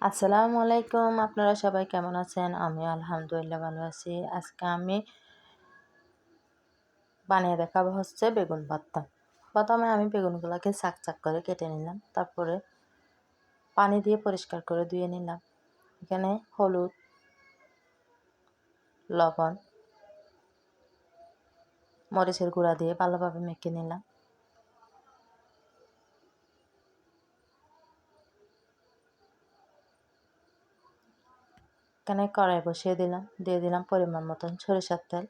আসসালামু আলাইকুম। আপনারা সবাই কেমন আছেন? আমি আলহামদুলিল্লাহ ভালো আছি। আজকে আমি বানিয়ে দেখাবো হচ্ছে বেগুন ভর্তা। প্রথমে আমি বেগুনগুলোকে চাক চাক করে কেটে নিলাম। তারপরে পানি দিয়ে পরিষ্কার করে ধুয়ে নিলাম। এখানে হলুদ, লবণ, মরিচের গুঁড়া দিয়ে ভালোভাবে মেখে নিলাম। এখানে কড়াই বসিয়ে দিলাম, দিয়ে দিলাম পরিমাণ মতন সরিষার তেল।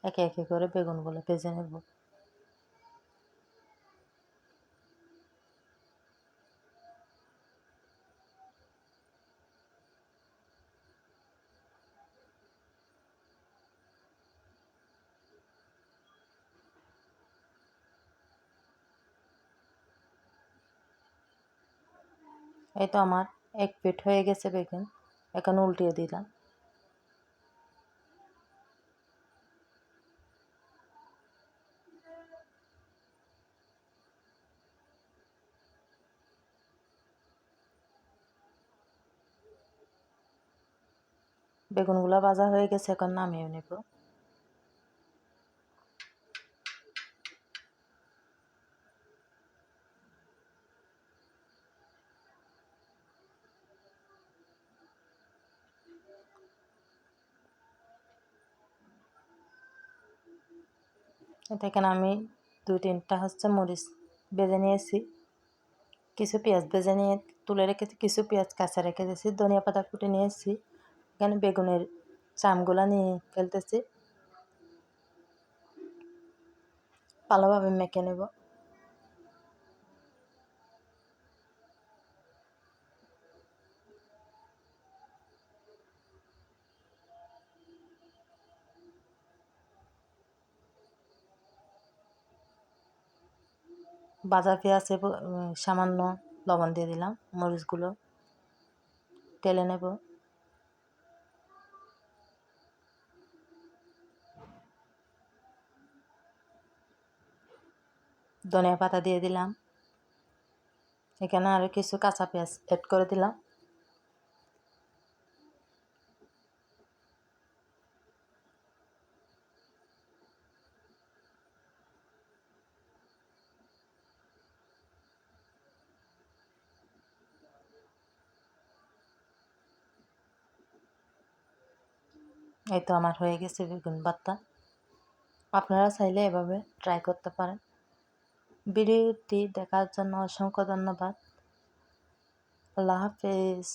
একে একে করে বেগুনগুলো ভেজে নেব। এই তো আমার এক পিঠ হয়ে গেছে বেগুন। এখন উল্টিয়ে দিলাম। বেগুনগুলো ভাজা হয়ে গেছে, এখন নামিয়ে নেব। এখানে আমি 2-3টা হচ্ছে মরিচ ভেজে নিয়েছি। কিছু পেঁয়াজ ভেজে নিয়ে তুলে রেখেছি, কিছু পেঁয়াজ কাঁচা রেখে দিয়েছি। ধনিয়া পাতা কুটে নিয়েছি। এখানে বেগুনের চামগুলা নিয়ে ফেলতেছি। ভালোভাবে মেখে নেব। ভাজা পেঁয়াজে সামান্য লবণ দিয়ে দিলাম। মরিচগুলো টেলে নেব। ধনিয়া পাতা দিয়ে দিলাম। এখানে আরও কিছু কাঁচা পেঁয়াজ অ্যাড করে দিলাম। এই তো আমার হয়ে গেছে বেগুন ভর্তা। আপনারা চাইলে এভাবে ট্রাই করতে পারেন। ভিডিওটি দেখার জন্য অসংখ্য ধন্যবাদ। আল্লাহ হাফেজ।